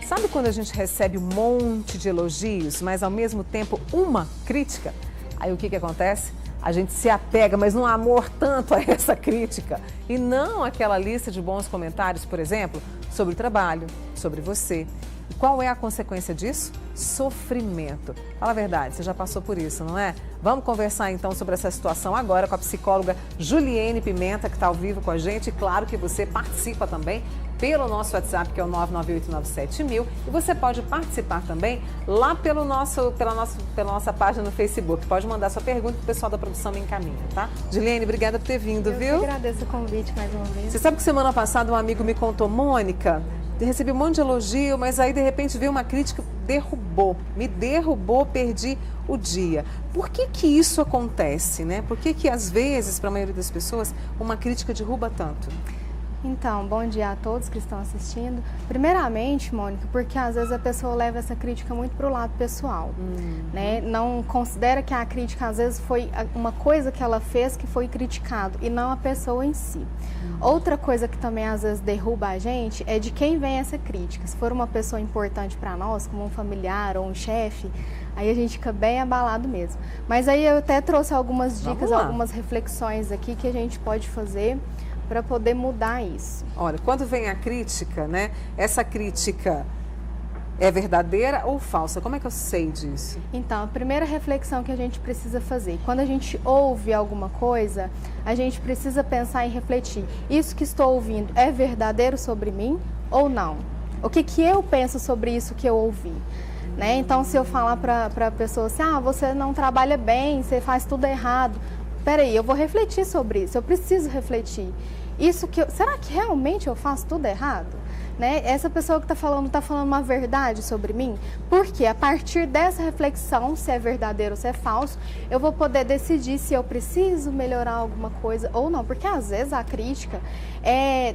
Sabe quando a gente recebe um monte de elogios, mas ao mesmo tempo uma crítica? Aí o que acontece? A gente se apega, mas num amor tanto a essa crítica e não aquela lista de bons comentários, por exemplo, sobre o trabalho, sobre você. E qual é a consequência disso? Sofrimento. Fala a verdade, você já passou por isso, não é? Vamos conversar então sobre essa situação agora com a psicóloga Juliene Pimenta, que está ao vivo com a gente. E claro que você participa também pelo nosso WhatsApp, que é o 99897.000. E você pode participar também lá pela nossa página no Facebook. Pode mandar sua pergunta que o pessoal da produção me encaminha, tá? Juliene, obrigada por ter vindo, viu? Eu que agradeço o convite mais uma vez. Você sabe que semana passada um amigo me contou, Mônica, recebi um monte de elogio, mas aí de repente veio uma crítica, me derrubou, perdi o dia. Por que isso acontece, né? Por que às vezes, para a maioria das pessoas, uma crítica derruba tanto? Então, bom dia a todos que estão assistindo. Primeiramente, Mônica, porque às vezes a pessoa leva essa crítica muito para o lado pessoal, né? Não considera que a crítica às vezes foi uma coisa que ela fez que foi criticado e não a pessoa em si. Outra coisa que também às vezes derruba a gente é de quem vem essa crítica. Se for uma pessoa importante para nós, como um familiar ou um chefe, aí a gente fica bem abalado mesmo. Mas aí eu até trouxe algumas dicas, algumas reflexões aqui que a gente pode fazer para poder mudar isso. Olha, quando vem a crítica, né? Essa crítica é verdadeira ou falsa? Como é que eu sei disso? Então, a primeira reflexão que a gente precisa fazer, quando a gente ouve alguma coisa, a gente precisa pensar e refletir. Isso que estou ouvindo é verdadeiro sobre mim ou não? O que eu penso sobre isso que eu ouvi? Né? Então, se eu falar para a pessoa assim, você não trabalha bem, você faz tudo errado. Peraí, eu vou refletir sobre isso, eu preciso refletir. Será que realmente eu faço tudo errado? Né? Essa pessoa que está falando uma verdade sobre mim? Porque a partir dessa reflexão, se é verdadeiro ou se é falso, eu vou poder decidir se eu preciso melhorar alguma coisa ou não. Porque às vezes a crítica,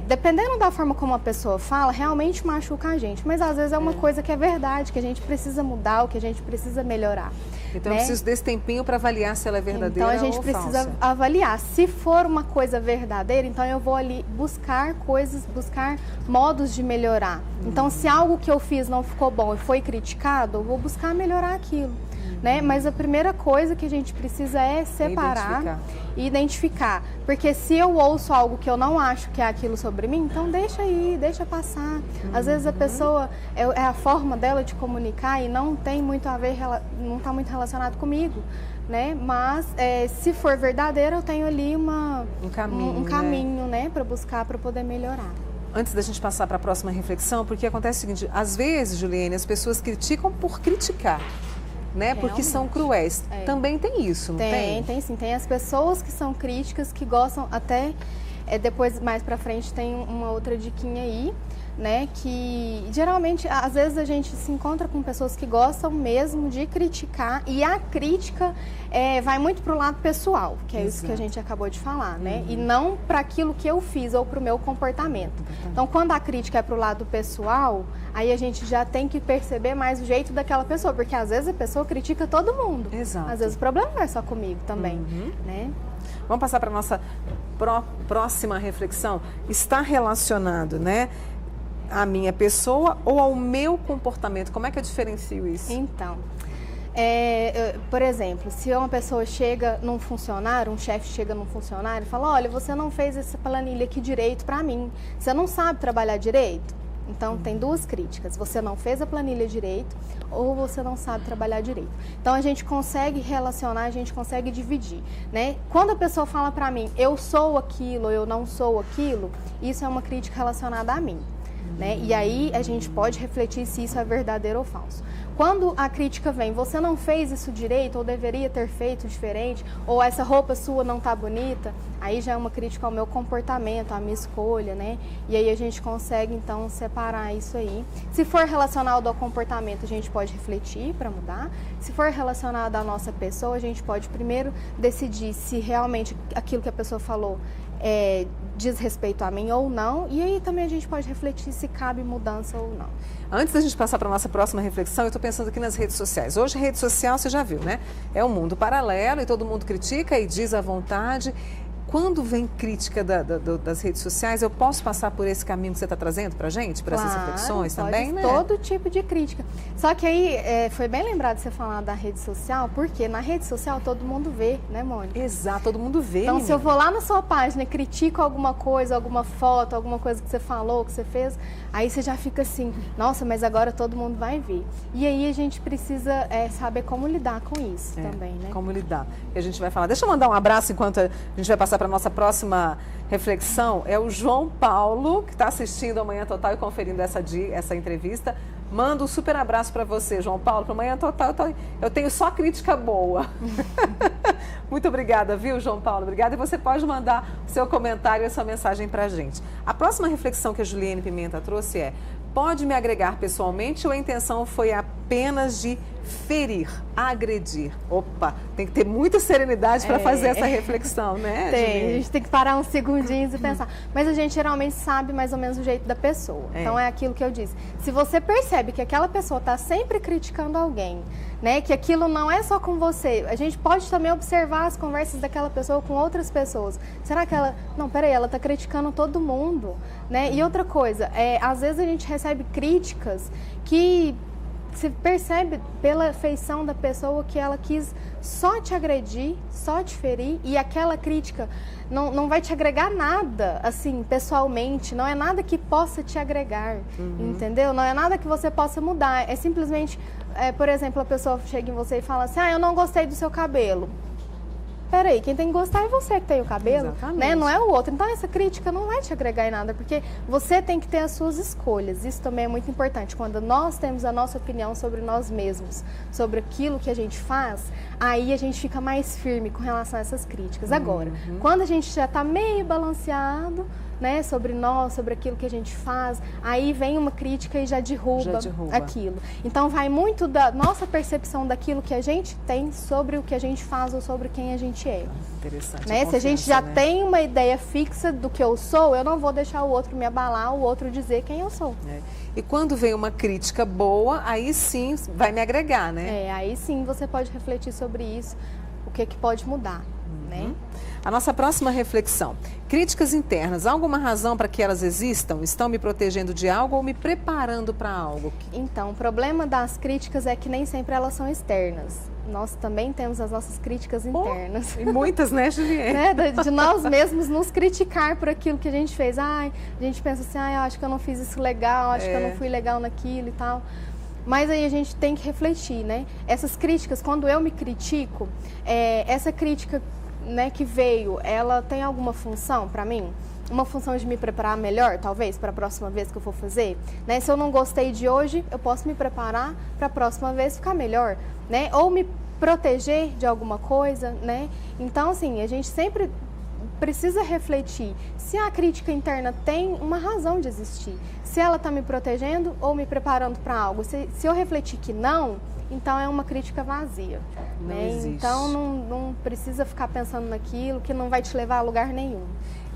dependendo da forma como a pessoa fala, realmente machuca a gente. Mas às vezes é uma coisa que é verdade, que a gente precisa mudar, ou que a gente precisa melhorar. Então, eu preciso desse tempinho para avaliar se ela é verdadeira ou falsa. Então, a gente precisa avaliar. Se for uma coisa verdadeira, então eu vou ali buscar modos de melhorar. Então, se algo que eu fiz não ficou bom e foi criticado, eu vou buscar melhorar aquilo. Né? Mas a primeira coisa que a gente precisa é separar e identificar. Porque se eu ouço algo que eu não acho que é aquilo sobre mim, então deixa aí, deixa passar. Às vezes a pessoa, é a forma dela de comunicar e não tem muito a ver, não está muito relacionado comigo. Né? Mas se for verdadeiro, eu tenho ali um caminho, né? Para buscar, para poder melhorar. Antes da gente passar para a próxima reflexão, porque acontece o seguinte, às vezes, Juliene, as pessoas criticam por criticar. Né? Porque são cruéis. Também tem isso, não tem? Tem sim. Tem as pessoas que são críticas, que gostam até... depois, mais pra frente, tem uma outra diquinha aí, né? Que geralmente, às vezes a gente se encontra com pessoas que gostam mesmo de criticar e a crítica vai muito pro lado pessoal, que é isso que a gente acabou de falar, né? E não para aquilo que eu fiz ou pro meu comportamento. Então, quando a crítica é pro lado pessoal, aí a gente já tem que perceber mais o jeito daquela pessoa, porque às vezes a pessoa critica todo mundo. Exato. Às vezes o problema não é só comigo também, né? Vamos passar para a nossa próxima reflexão. Está relacionado, né, à minha pessoa ou ao meu comportamento? Como é que eu diferencio isso? Então, por exemplo, se uma pessoa chega num funcionário, um chefe chega num funcionário e fala, olha, você não fez essa planilha aqui direito para mim, você não sabe trabalhar direito? Então, tem duas críticas, você não fez a planilha direito ou você não sabe trabalhar direito. Então, a gente consegue relacionar, a gente consegue dividir, né? Quando a pessoa fala para mim, eu sou aquilo, eu não sou aquilo, isso é uma crítica relacionada a mim, né? E aí, a gente pode refletir se isso é verdadeiro ou falso. Quando a crítica vem, você não fez isso direito, ou deveria ter feito diferente, ou essa roupa sua não tá bonita, aí já é uma crítica ao meu comportamento, à minha escolha, né? E aí a gente consegue, então, separar isso aí. Se for relacionado ao comportamento, a gente pode refletir para mudar. Se for relacionado à nossa pessoa, a gente pode primeiro decidir se realmente aquilo que a pessoa falou diz respeito a mim ou não, e aí também a gente pode refletir se cabe mudança ou não. Antes da gente passar para a nossa próxima reflexão, eu estou pensando aqui nas redes sociais. Hoje, rede social, você já viu, né? É um mundo paralelo e todo mundo critica e diz à vontade. quando vem crítica das redes sociais, eu posso passar por esse caminho que você está trazendo para a gente, por essas reflexões também, né? Todo tipo de crítica. Só que aí, foi bem lembrado você falar da rede social, porque na rede social todo mundo vê, né, Mônica? Exato, todo mundo vê. Então, se eu vou lá na sua página e critico alguma coisa, alguma foto, alguma coisa que você falou, que você fez, aí você já fica assim, nossa, mas agora todo mundo vai ver. E aí a gente precisa saber como lidar com isso também, né? Como lidar. E a gente vai falar. Deixa eu mandar um abraço enquanto a gente vai passar para a nossa próxima reflexão. É o João Paulo, que está assistindo ao Manhã Total e conferindo essa entrevista. Manda um super abraço para você, João Paulo, para o Manhã Total. Eu tenho só crítica boa. Muito obrigada, viu, João Paulo? Obrigada. E você pode mandar o seu comentário e a sua mensagem para a gente. A próxima reflexão que a Juliane Pimenta trouxe é: pode me agregar pessoalmente ou a intenção foi apenas de ferir, agredir? Opa, tem que ter muita serenidade para fazer essa reflexão, né, Tem, a gente tem que parar uns segundinhos e pensar. Mas a gente geralmente sabe mais ou menos o jeito da pessoa. Então é aquilo que eu disse. Se você percebe que aquela pessoa está sempre criticando alguém, né, que aquilo não é só com você, a gente pode também observar as conversas daquela pessoa com outras pessoas. Será que ela... Não, peraí, ela está criticando todo mundo, né? E outra coisa, às vezes a gente recebe críticas que se percebe pela feição da pessoa que ela quis só te agredir, só te ferir, e aquela crítica não vai te agregar nada, assim, pessoalmente, não é nada que possa te agregar, entendeu? Não é nada que você possa mudar, é simplesmente, por exemplo, a pessoa chega em você e fala assim, eu não gostei do seu cabelo. Peraí, quem tem que gostar é você que tem o cabelo, né? Não é o outro. Então essa crítica não vai te agregar em nada, porque você tem que ter as suas escolhas. Isso também é muito importante. Quando nós temos a nossa opinião sobre nós mesmos, sobre aquilo que a gente faz, aí a gente fica mais firme com relação a essas críticas. Agora, quando a gente já está meio balanceado, né, sobre nós, sobre aquilo que a gente faz, aí vem uma crítica e já derruba aquilo. Então vai muito da nossa percepção daquilo que a gente tem sobre o que a gente faz ou sobre quem a gente é. Interessante. Né? Se a gente já tem uma ideia fixa do que eu sou, eu não vou deixar o outro me abalar, o outro dizer quem eu sou. E quando vem uma crítica boa, aí sim vai me agregar, né? Aí sim você pode refletir sobre isso, o que pode mudar, né? A nossa próxima reflexão. Críticas internas, há alguma razão para que elas existam? Estão me protegendo de algo ou me preparando para algo? Então, o problema das críticas é que nem sempre elas são externas. Nós também temos as nossas críticas internas. E muitas, né, Juliane? De nós mesmos nos criticar por aquilo que a gente fez. A gente pensa assim, eu acho que eu não fiz isso legal, acho que eu não fui legal naquilo e tal. Mas aí a gente tem que refletir, né? Essas críticas, quando eu me critico, essa crítica, né, que veio, ela tem alguma função para mim? Uma função de me preparar melhor, talvez, para a próxima vez que eu for fazer? Né? Se eu não gostei de hoje, eu posso me preparar para a próxima vez ficar melhor, né? Ou me proteger de alguma coisa, né? Então, assim, a gente sempre precisa refletir se a crítica interna tem uma razão de existir. Se ela está me protegendo ou me preparando para algo. Se eu refletir que não, então é uma crítica vazia. Né? Então não precisa ficar pensando naquilo que não vai te levar a lugar nenhum.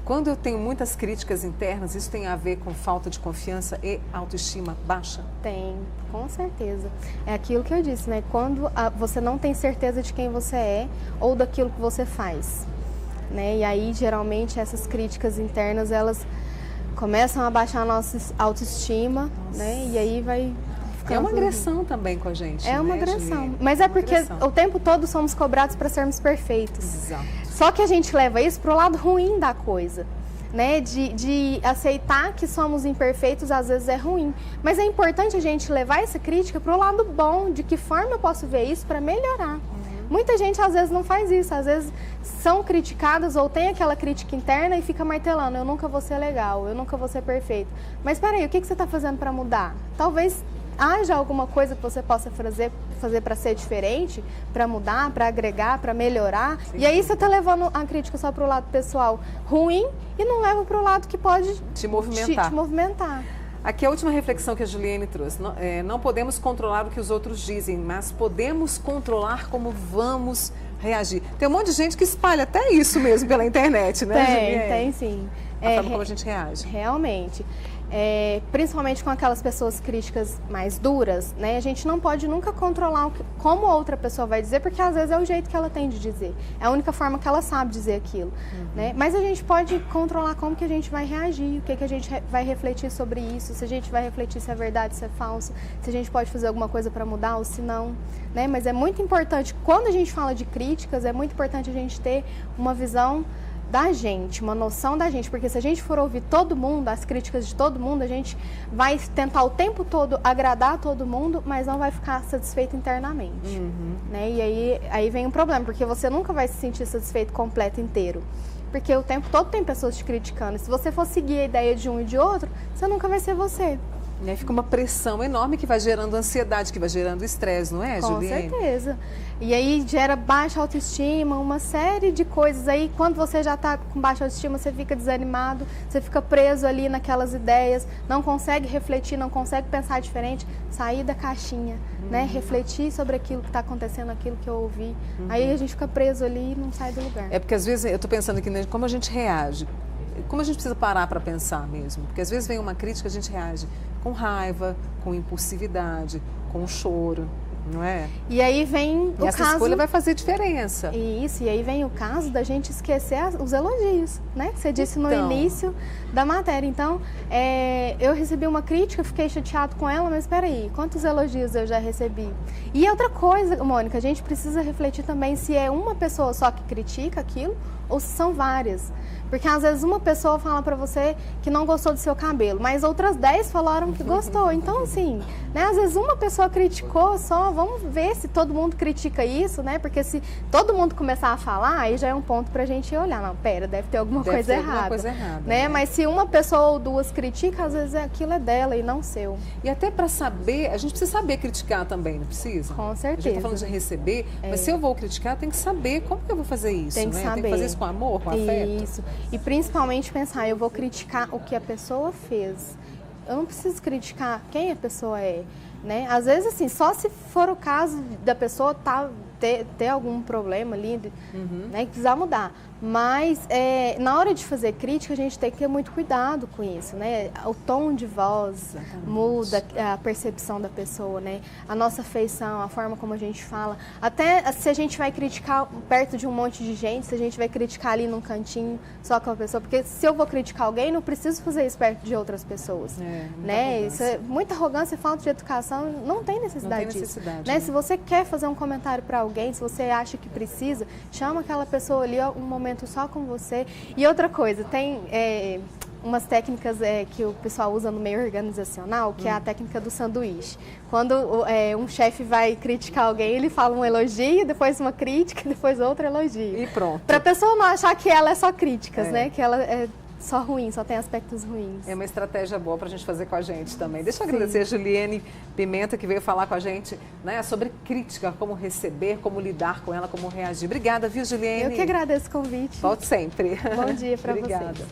Quando eu tenho muitas críticas internas, isso tem a ver com falta de confiança e autoestima baixa? Tem, com certeza. É aquilo que eu disse, né? Quando você não tem certeza de quem você é ou daquilo que você faz. Né? E aí, geralmente, essas críticas internas, elas começam a baixar a nossa autoestima, né? E aí vai... É uma agressão também com a gente. É uma agressão. Mas é porque o tempo todo somos cobrados para sermos perfeitos. Exato. Só que a gente leva isso para o lado ruim da coisa, né? De aceitar que somos imperfeitos, às vezes é ruim. Mas é importante a gente levar essa crítica para o lado bom, de que forma eu posso ver isso para melhorar. Muita gente às vezes não faz isso, às vezes são criticadas ou tem aquela crítica interna e fica martelando, eu nunca vou ser legal, eu nunca vou ser perfeito. Mas peraí, o que você está fazendo para mudar? Talvez haja alguma coisa que você possa fazer para ser diferente, para mudar, para agregar, para melhorar. Sim. E aí você está levando a crítica só para o lado pessoal ruim e não leva para o lado que pode te movimentar. Aqui é a última reflexão que a Juliane trouxe. Não podemos controlar o que os outros dizem, mas podemos controlar como vamos reagir. Tem um monte de gente que espalha até isso mesmo pela internet, né, Juliane? Tem sim. A forma como a gente reage. Realmente. principalmente com aquelas pessoas críticas mais duras, né? A gente não pode nunca controlar como a outra pessoa vai dizer, porque às vezes é o jeito que ela tem de dizer. É a única forma que ela sabe dizer aquilo, né? Mas a gente pode controlar como que a gente vai reagir, o que a gente vai refletir sobre isso, se a gente vai refletir se é verdade, se é falso, se a gente pode fazer alguma coisa para mudar ou se não, né? Mas é muito importante, quando a gente fala de críticas, é muito importante a gente ter uma visão da gente, uma noção da gente, porque se a gente for ouvir todo mundo, as críticas de todo mundo, a gente vai tentar o tempo todo agradar todo mundo, mas não vai ficar satisfeito internamente, né? E aí vem um problema, porque você nunca vai se sentir satisfeito completo inteiro, porque o tempo todo tem pessoas te criticando, e se você for seguir a ideia de um e de outro, você nunca vai ser você. E aí fica uma pressão enorme que vai gerando ansiedade, que vai gerando estresse, não é, Juliene? Com certeza. E aí gera baixa autoestima, uma série de coisas. Aí quando você já está com baixa autoestima, você fica desanimado, você fica preso ali naquelas ideias, não consegue refletir, não consegue pensar diferente, sair da caixinha, né? Refletir sobre aquilo que está acontecendo, aquilo que eu ouvi. Aí a gente fica preso ali e não sai do lugar. É porque às vezes eu estou pensando aqui, né, como a gente reage. Como a gente precisa parar para pensar mesmo? Porque às vezes vem uma crítica, a gente reage com raiva, com impulsividade, com choro, não é? E aí vem o essa caso... escolha vai fazer diferença. Isso, e aí vem o caso da gente esquecer os elogios, né? Que você disse no início da matéria. Então, eu recebi uma crítica, fiquei chateado com ela, mas espera aí, quantos elogios eu já recebi? E outra coisa, Mônica, a gente precisa refletir também se é uma pessoa só que critica aquilo ou se são várias. Porque às vezes uma pessoa fala pra você que não gostou do seu cabelo, mas outras 10 falaram que gostou. Então, assim, né, às vezes uma pessoa criticou só, vamos ver se todo mundo critica isso, né? Porque se todo mundo começar a falar, aí já é um ponto pra gente olhar. Não, pera, deve ter alguma coisa errada. Né? Mas se uma pessoa ou duas critica, às vezes aquilo é dela e não seu. E até pra saber, a gente precisa saber criticar também, não precisa? Com certeza. A gente tá falando de receber, mas se eu vou criticar, tem que saber como que eu vou fazer isso, tem que saber. Tem que fazer isso com amor, com afeto. Isso. E principalmente pensar, eu vou criticar o que a pessoa fez. Eu não preciso criticar quem a pessoa é, né? Às vezes, assim, só se for o caso da pessoa ter algum problema ali, né, que precisar mudar. Mas, na hora de fazer crítica, a gente tem que ter muito cuidado com isso, né? O tom de voz muda a percepção da pessoa, né? A nossa feição, a forma como a gente fala. Até se a gente vai criticar perto de um monte de gente, se a gente vai criticar ali num cantinho só com a pessoa. Porque se eu vou criticar alguém, não preciso fazer isso perto de outras pessoas, né? Isso é muita arrogância e falta de educação. Não tem necessidade disso. Né? Se você quer fazer um comentário para alguém, se você acha que precisa, chama aquela pessoa ali um momento só com você. E outra coisa, tem umas técnicas que o pessoal usa no meio organizacional, que é a técnica do sanduíche. Quando um chefe vai criticar alguém, ele fala um elogio, depois uma crítica, depois outro elogio. E pronto. Para a pessoa não achar que ela é só críticas, né? Que ela é só ruim, só tem aspectos ruins. É uma estratégia boa para a gente fazer com a gente também. Deixa eu agradecer a Juliene Pimenta, que veio falar com a gente, né, sobre crítica, como receber, como lidar com ela, como reagir. Obrigada, viu, Juliene? Eu que agradeço o convite. Volte sempre. Bom dia para vocês. Obrigada.